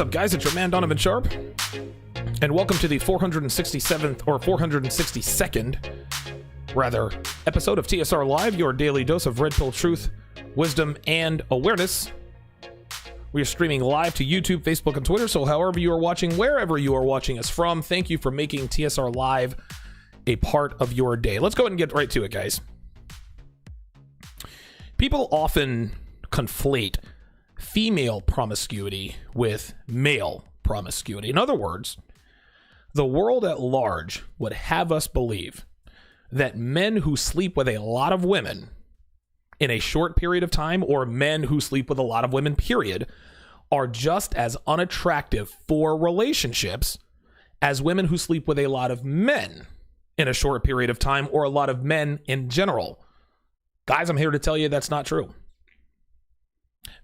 What's up, guys? It's your man, Donovan Sharp, and welcome to the 467th or 462nd, rather, episode of TSR Live, your daily dose of red pill truth, wisdom, and awareness. We are streaming live to YouTube, Facebook, and Twitter, so however you are watching, wherever you are watching us from, thank you for making TSR Live a part of your day. Let's go ahead and get right to it, guys. People often conflate female promiscuity with male promiscuity. In other words, the world at large would have us believe that men who sleep with a lot of women in a short period of time, or men who sleep with a lot of women, period, are just as unattractive for relationships as women who sleep with a lot of men in a short period of time, or a lot of men in general. Guys, I'm here to tell you that's not true.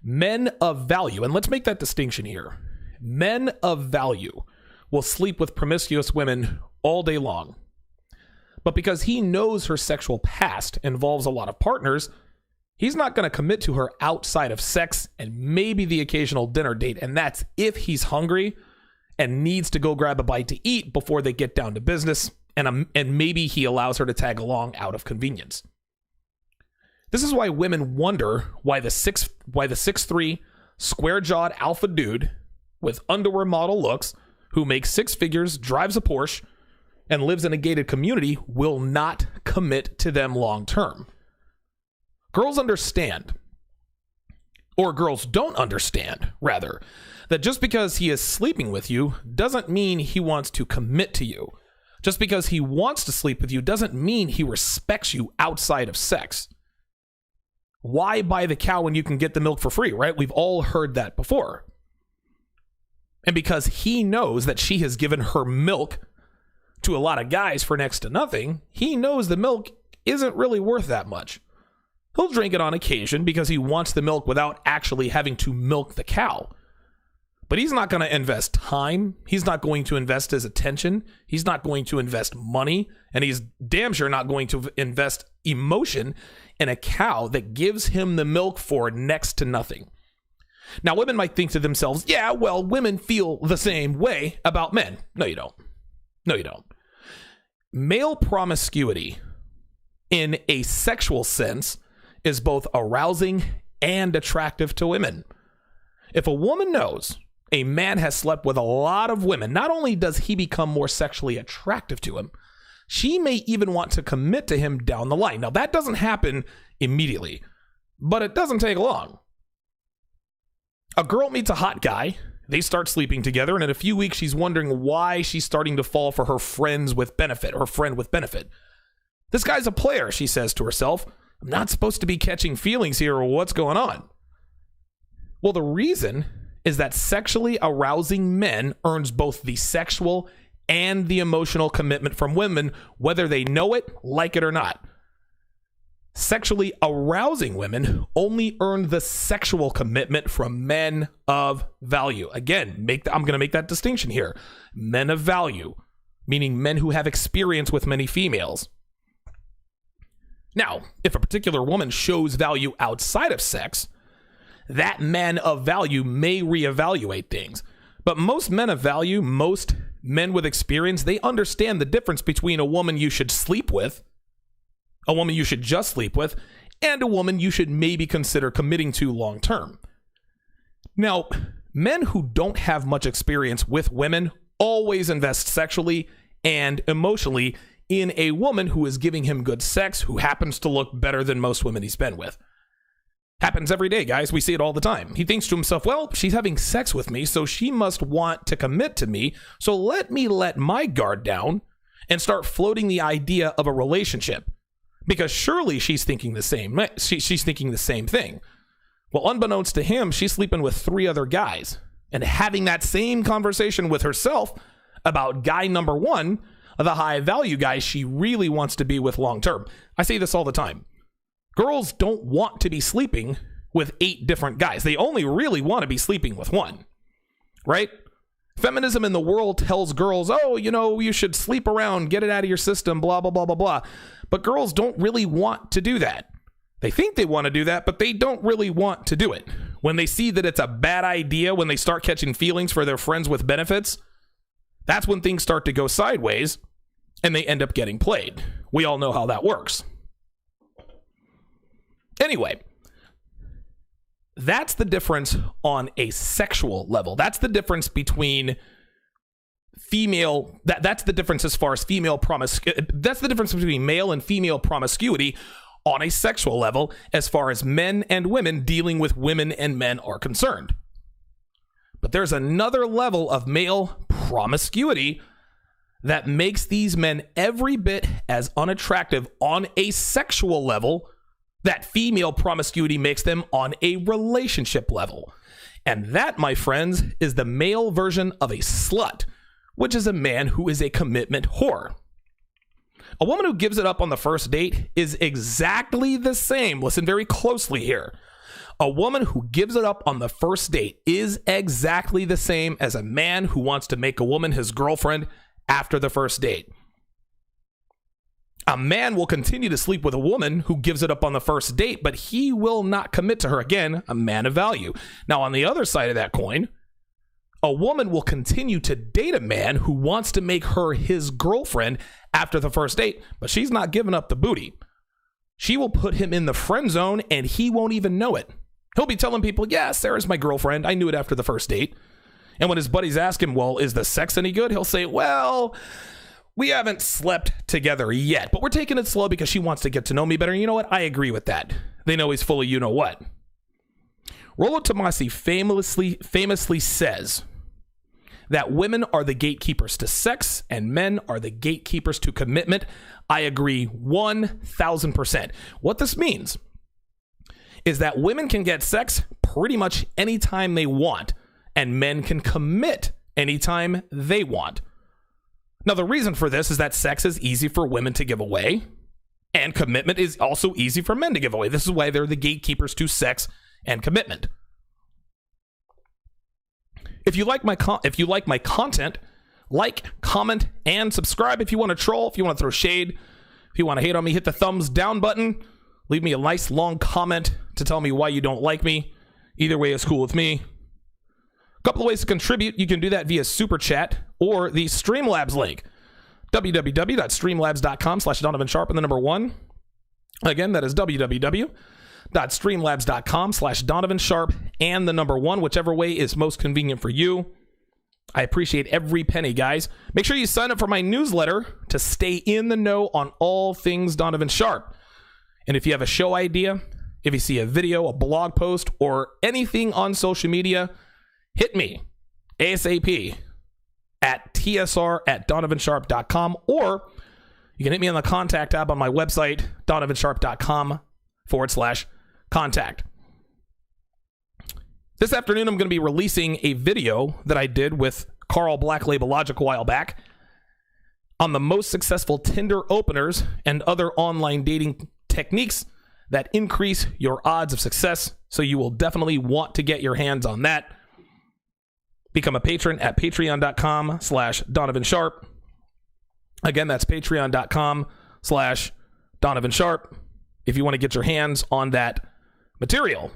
Men of value, and let's make that distinction here. Men of value will sleep with promiscuous women all day long. But because he knows her sexual past involves a lot of partners, he's not going to commit to her outside of sex and maybe the occasional dinner date. And that's if he's hungry and needs to go grab a bite to eat before they get down to business. And maybe he allows her to tag along out of convenience. This is why women wonder why the 6'3", square-jawed alpha dude with underwear model looks, who makes six figures, drives a Porsche, and lives in a gated community will not commit to them long term. Girls understand, or girls don't understand, rather, that just because he is sleeping with you doesn't mean he wants to commit to you. Just because he wants to sleep with you doesn't mean he respects you outside of sex. Why buy the cow when you can get the milk for free, right? We've all heard that before. And because he knows that she has given her milk to a lot of guys for next to nothing, he knows the milk isn't really worth that much. He'll drink it on occasion because he wants the milk without actually having to milk the cow. But he's not going to invest time. He's not going to invest his attention. He's not going to invest money. And he's damn sure not going to invest emotion in a cow that gives him the milk for next to nothing. Now, women might think to themselves, yeah, well, women feel the same way about men. No, you don't. No, you don't. Male promiscuity, in a sexual sense, is both arousing and attractive to women. If a woman knows a man has slept with a lot of women, not only does he become more sexually attractive to him, she may even want to commit to him down the line. Now, that doesn't happen immediately, but it doesn't take long. A girl meets a hot guy, they start sleeping together, and in a few weeks, she's wondering why she's starting to fall for her friend with benefit. This guy's a player, she says to herself. I'm not supposed to be catching feelings here, or what's going on? Well, the reason is that sexually arousing men earns both the sexual and the emotional commitment from women, whether they know it, like it or not. Sexually arousing women only earn the sexual commitment from men of value. Again, I'm going to make that distinction here. Men of value, meaning men who have experience with many females. Now, if a particular woman shows value outside of sex, that man of value may reevaluate things. But most men of value, most men with experience, they understand the difference between a woman you should sleep with, a woman you should just sleep with, and a woman you should maybe consider committing to long term. Now, men who don't have much experience with women always invest sexually and emotionally in a woman who is giving him good sex, who happens to look better than most women he's been with. Happens every day, guys. We see it all the time. He thinks to himself, well, she's having sex with me, so she must want to commit to me. So let me let my guard down and start floating the idea of a relationship. Because surely she's thinking the same. She's thinking the same thing. Well, unbeknownst to him, she's sleeping with 3 other guys and having that same conversation with herself about guy number 1, the high value guy she really wants to be with long term. I say this all the time. Girls don't want to be sleeping with 8 different guys. They only really want to be sleeping with 1, right? Feminism in the world tells girls, oh, you should sleep around, get it out of your system, blah, blah, blah, blah, blah. But girls don't really want to do that. They think they want to do that, but they don't really want to do it. when they see that it's a bad idea, when they start catching feelings for their friends with benefits, that's when things start to go sideways and they end up getting played. We all know how that works. Anyway, that's the difference on a sexual level. That's the difference between female, that's the difference as far as female promiscuity. That's the difference between male and female promiscuity on a sexual level as far as men and women dealing with women and men are concerned. But there's another level of male promiscuity that makes these men every bit as unattractive on a sexual level that female promiscuity makes them on a relationship level. And that, my friends, is the male version of a slut, which is a man who is a commitment whore. A woman who gives it up on the first date is exactly the same. Listen very closely here. A woman who gives it up on the first date is exactly the same as a man who wants to make a woman his girlfriend after the first date. A man will continue to sleep with a woman who gives it up on the first date, but he will not commit to her. Again, a man of value. Now, on the other side of that coin, a woman will continue to date a man who wants to make her his girlfriend after the first date, but she's not giving up the booty. She will put him in the friend zone, and he won't even know it. He'll be telling people, yeah, Sarah's my girlfriend. I knew it after the first date. And when his buddies ask him, well, is the sex any good? He'll say, well, we haven't slept together yet, but we're taking it slow because she wants to get to know me better. And you know what? I agree with that. They know he's full of you-know-what. Rollo Tomasi famously says that women are the gatekeepers to sex and men are the gatekeepers to commitment. I agree 1,000%. What this means is that women can get sex pretty much anytime they want, and men can commit anytime they want. Now, the reason for this is that sex is easy for women to give away, and commitment is also easy for men to give away. This is why they're the gatekeepers to sex and commitment. If you like my content, like, comment, and subscribe. If you want to troll, if you want to throw shade, if you want to hate on me, hit the thumbs down button. Leave me a nice long comment to tell me why you don't like me. Either way is cool with me. A couple of ways to contribute. You can do that via Super Chat or the Streamlabs link. www.streamlabs.com/Donovan Sharp and the number 1. Again, that is www.streamlabs.com/Donovan Sharp and the number 1, whichever way is most convenient for you. I appreciate every penny, guys. Make sure you sign up for my newsletter to stay in the know on all things Donovan Sharp. And if you have a show idea, if you see a video, a blog post, or anything on social media, hit me ASAP at tsr@donovansharp.com, or you can hit me on the contact tab on my website, donovansharp.com/contact. This afternoon, I'm going to be releasing a video that I did with Carl Black Label Logic a while back on the most successful Tinder openers and other online dating techniques that increase your odds of success. So you will definitely want to get your hands on that. Become a patron at patreon.com/Donovan Sharp. Again, that's patreon.com/Donovan Sharp if you want to get your hands on that material.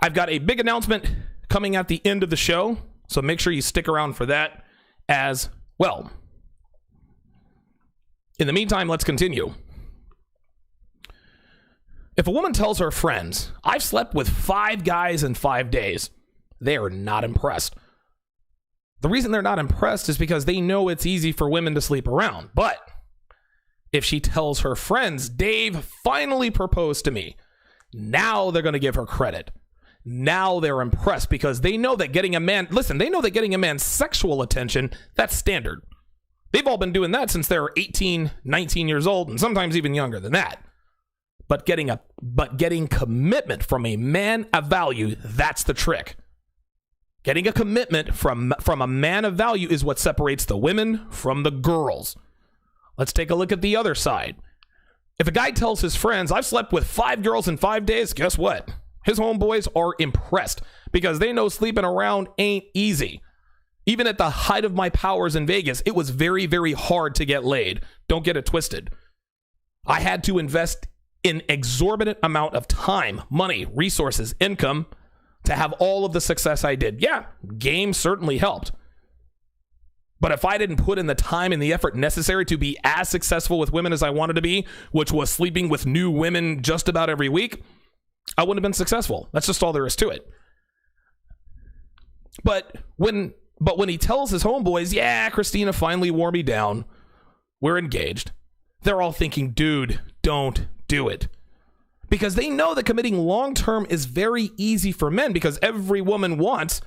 I've got a big announcement coming at the end of the show, so make sure you stick around for that as well. In the meantime, let's continue. If a woman tells her friends, I've slept with 5 guys in 5 days, they are not impressed. The reason they're not impressed is because they know it's easy for women to sleep around. But if she tells her friends, Dave finally proposed to me, now they're going to give her credit. Now they're impressed because they know that getting a man, they know that getting a man's sexual attention, that's standard. They've all been doing that since they're 18, 19 years old, and sometimes even younger than that. But getting commitment from a man of value, that's the trick. Getting a commitment from a man of value is what separates the women from the girls. Let's take a look at the other side. If a guy tells his friends, I've slept with 5 girls in 5 days, guess what? His homeboys are impressed because they know sleeping around ain't easy. Even at the height of my powers in Vegas, it was very, very hard to get laid. Don't get it twisted. I had to invest an exorbitant amount of time, money, resources, income to have all of the success I did. Yeah, game certainly helped. But if I didn't put in the time and the effort necessary to be as successful with women as I wanted to be, which was sleeping with new women just about every week, I wouldn't have been successful. That's just all there is to it. But when he tells his homeboys, yeah, Christina finally wore me down, we're engaged, they're all thinking, dude, don't do it. Because they know that committing long-term is very easy for men, because every woman wants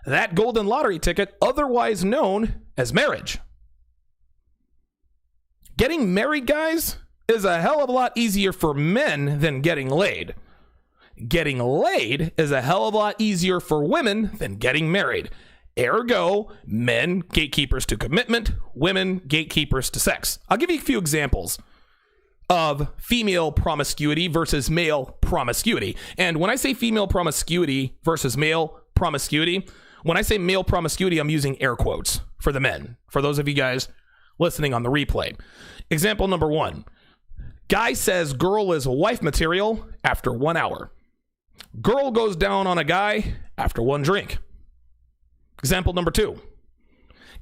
that golden lottery ticket, otherwise known as marriage. Getting married, guys, is a hell of a lot easier for men than getting laid. Getting laid is a hell of a lot easier for women than getting married. Ergo, men, gatekeepers to commitment, women, gatekeepers to sex. I'll give you a few examples of female promiscuity versus male promiscuity. And when I say female promiscuity versus male promiscuity, when I say male promiscuity, I'm using air quotes for the men, for those of you guys listening on the replay. Example number 1. Guy says girl is wife material after 1 hour. Girl goes down on a guy after 1 drink. Example number 2.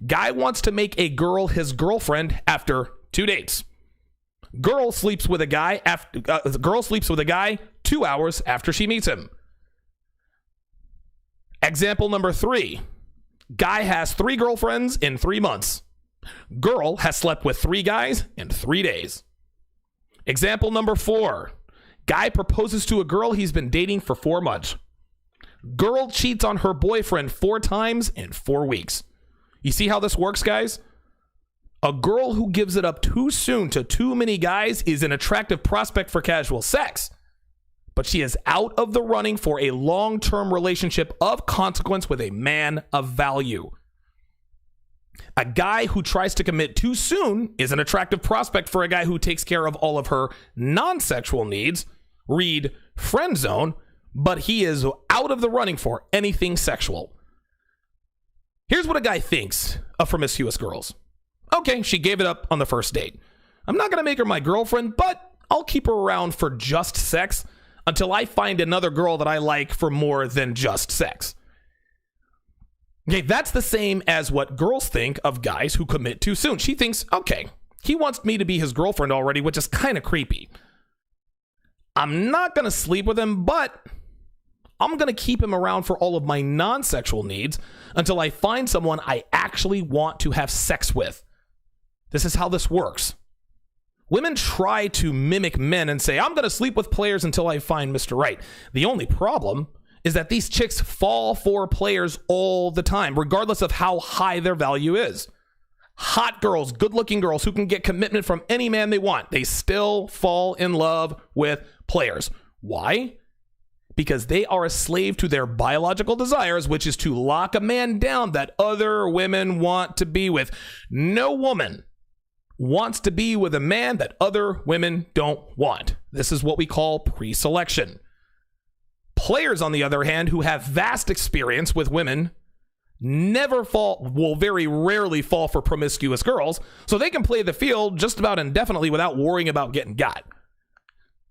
Guy wants to make a girl his girlfriend after 2 dates. Girl sleeps with a guy 2 hours after she meets him. Example number 3. Guy has 3 girlfriends in 3 months. Girl has slept with 3 guys in 3 days. Example number 4. Guy proposes to a girl he's been dating for 4 months. Girl cheats on her boyfriend 4 times in 4 weeks. You see how this works, guys? A girl who gives it up too soon to too many guys is an attractive prospect for casual sex, but she is out of the running for a long-term relationship of consequence with a man of value. A guy who tries to commit too soon is an attractive prospect for a guy who takes care of all of her non-sexual needs, read friend zone, but he is out of the running for anything sexual. Here's what a guy thinks of promiscuous girls. Okay, she gave it up on the first date. I'm not going to make her my girlfriend, but I'll keep her around for just sex until I find another girl that I like for more than just sex. Okay, that's the same as what girls think of guys who commit too soon. She thinks, okay, he wants me to be his girlfriend already, which is kind of creepy. I'm not going to sleep with him, but I'm going to keep him around for all of my non-sexual needs until I find someone I actually want to have sex with. This is how this works. Women try to mimic men and say, I'm going to sleep with players until I find Mr. Right. The only problem is that these chicks fall for players all the time, regardless of how high their value is. Hot girls, good-looking girls who can get commitment from any man they want, they still fall in love with players. Why? Because they are a slave to their biological desires, which is to lock a man down that other women want to be with. No woman wants to be with a man that other women don't want. This is what we call pre-selection. Players, on the other hand, who have vast experience with women, will very rarely fall for promiscuous girls, so they can play the field just about indefinitely without worrying about getting got.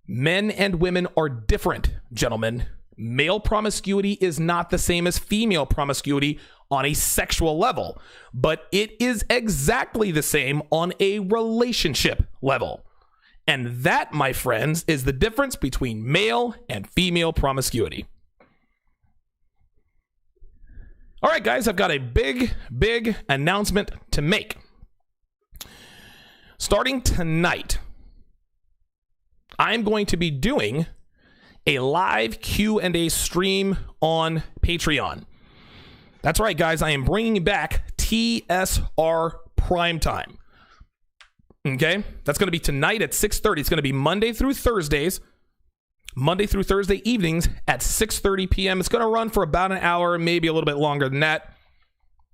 Men and women are different, gentlemen. Male promiscuity is not the same as female promiscuity on a sexual level, but it is exactly the same on a relationship level. And that, my friends, is the difference between male and female promiscuity. All right, guys, I've got a big announcement to make. Starting tonight, I'm going to be doing a live Q&A stream on Patreon. That's right, guys. I am bringing back TSR Primetime. Okay? That's going to be tonight at 6:30. It's going to be Monday through Thursday evenings at 6:30 p.m. It's going to run for about an hour, maybe a little bit longer than that.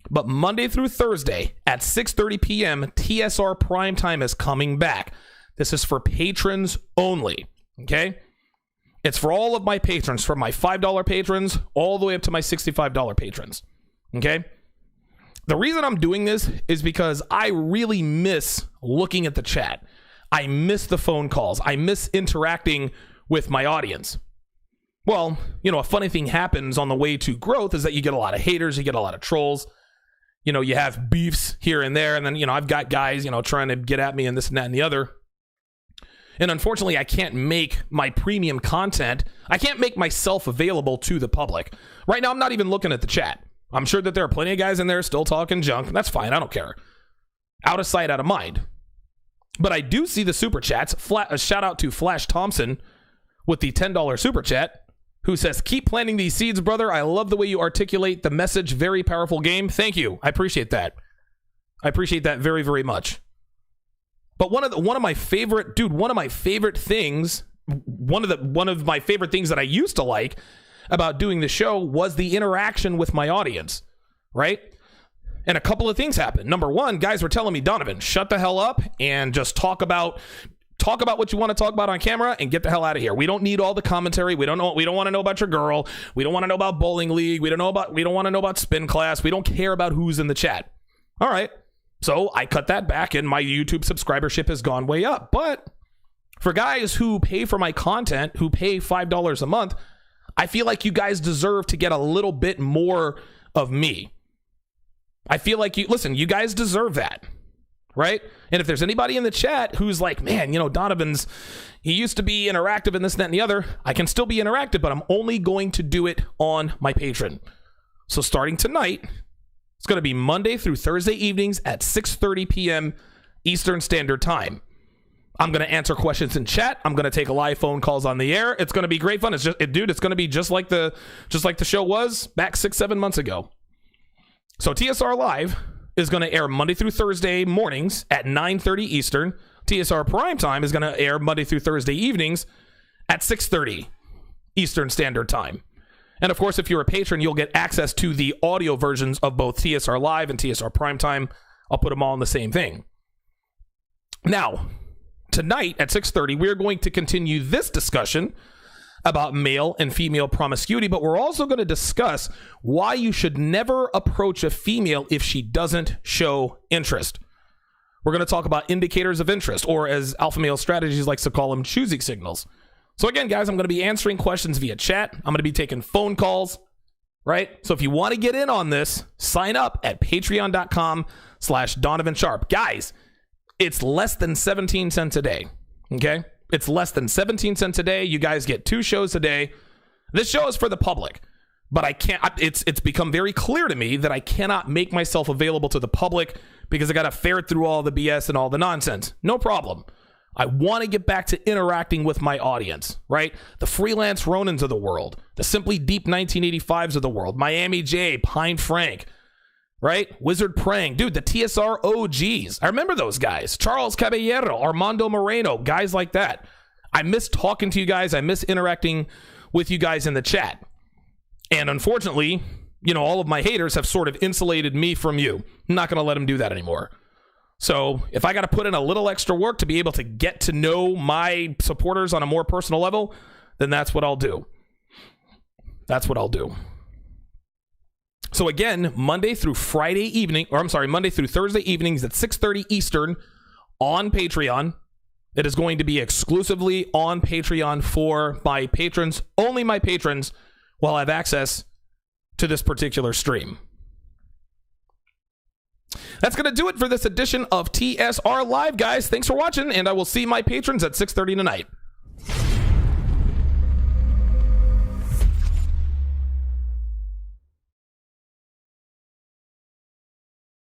But Monday through Thursday at 6:30 p.m., TSR Primetime is coming back. This is for patrons only, okay? It's for all of my patrons, from my $5 patrons all the way up to my $65 patrons, okay? The reason I'm doing this is because I really miss looking at the chat. I miss the phone calls. I miss interacting with my audience. Well, a funny thing happens on the way to growth is that you get a lot of haters, you get a lot of trolls. You have beefs here and there, and then, I've got guys, trying to get at me and this and that and the other. And unfortunately, I can't make my premium content, I can't make myself available to the public. Right now, I'm not even looking at the chat. I'm sure that there are plenty of guys in there still talking junk. That's fine, I don't care. Out of sight, out of mind. But I do see the super chats. A shout out to Flash Thompson with the $10 super chat, who says, keep planting these seeds, brother. I love the way you articulate the message. Very powerful game. Thank you. I appreciate that. I appreciate that very, very much. But one of my favorite things that I used to like about doing the show was the interaction with my audience, right? And a couple of things happened. Number one, guys were telling me, Donovan, shut the hell up and just talk about what you want to talk about on camera and get the hell out of here. We don't need all the commentary. We don't want to know about your girl. We don't want to know about bowling league. We don't want to know about spin class. We don't care about who's in the chat. All right. So I cut that back and my YouTube subscribership has gone way up. But for guys who pay for my content, who pay $5 a month, I feel like you guys deserve to get a little bit more of me. I feel like you guys deserve that. Right? And if there's anybody in the chat who's like, man, Donovan's, he used to be interactive and this, that, and the other, I can still be interactive, but I'm only going to do it on my Patreon. So starting tonight, it's going to be Monday through Thursday evenings at 6:30 p.m. Eastern Standard Time. I'm going to answer questions in chat. I'm going to take live phone calls on the air. It's going to be great fun. It's going to be just like the show was back 6-7 months ago. So TSR Live is going to air Monday through Thursday mornings at 9:30 Eastern. TSR Primetime is going to air Monday through Thursday evenings at 6:30 Eastern Standard Time. And of course, if you're a patron, you'll get access to the audio versions of both TSR Live and TSR Primetime. I'll put them all in the same thing. Now, tonight at 6:30, we're going to continue this discussion about male and female promiscuity, but we're also going to discuss why you should never approach a female if she doesn't show interest. We're going to talk about indicators of interest, or as Alpha Male Strategies likes to call them, choosing signals. So again, guys, I'm going to be answering questions via chat. I'm going to be taking phone calls, right? So if you want to get in on this, sign up at patreon.com/Donovan Sharp. Guys, it's less than 17 cents a day, okay? It's less than 17 cents a day. You guys get 2 shows a day. This show is for the public, but I can't. It's become very clear to me that I cannot make myself available to the public because I got to ferret through all the BS and all the nonsense. No problem. I want to get back to interacting with my audience, right? The Freelance Ronins of the world, the Simply Deep 1985s of the world, Miami J, Pine Frank, right? Wizard Prang. Dude, the TSR OGs. I remember those guys. Charles Caballero, Armando Moreno, guys like that. I miss talking to you guys. I miss interacting with you guys in the chat. And unfortunately, all of my haters have sort of insulated me from you. I'm not going to let them do that anymore. So if I got to put in a little extra work to be able to get to know my supporters on a more personal level, then that's what I'll do. That's what I'll do. So again, Monday through Thursday evenings at 6:30 Eastern on Patreon. It is going to be exclusively on Patreon for my patrons. Only my patrons will have access to this particular stream. That's going to do it for this edition of TSR Live, guys. Thanks for watching, and I will see my patrons at 6:30 tonight.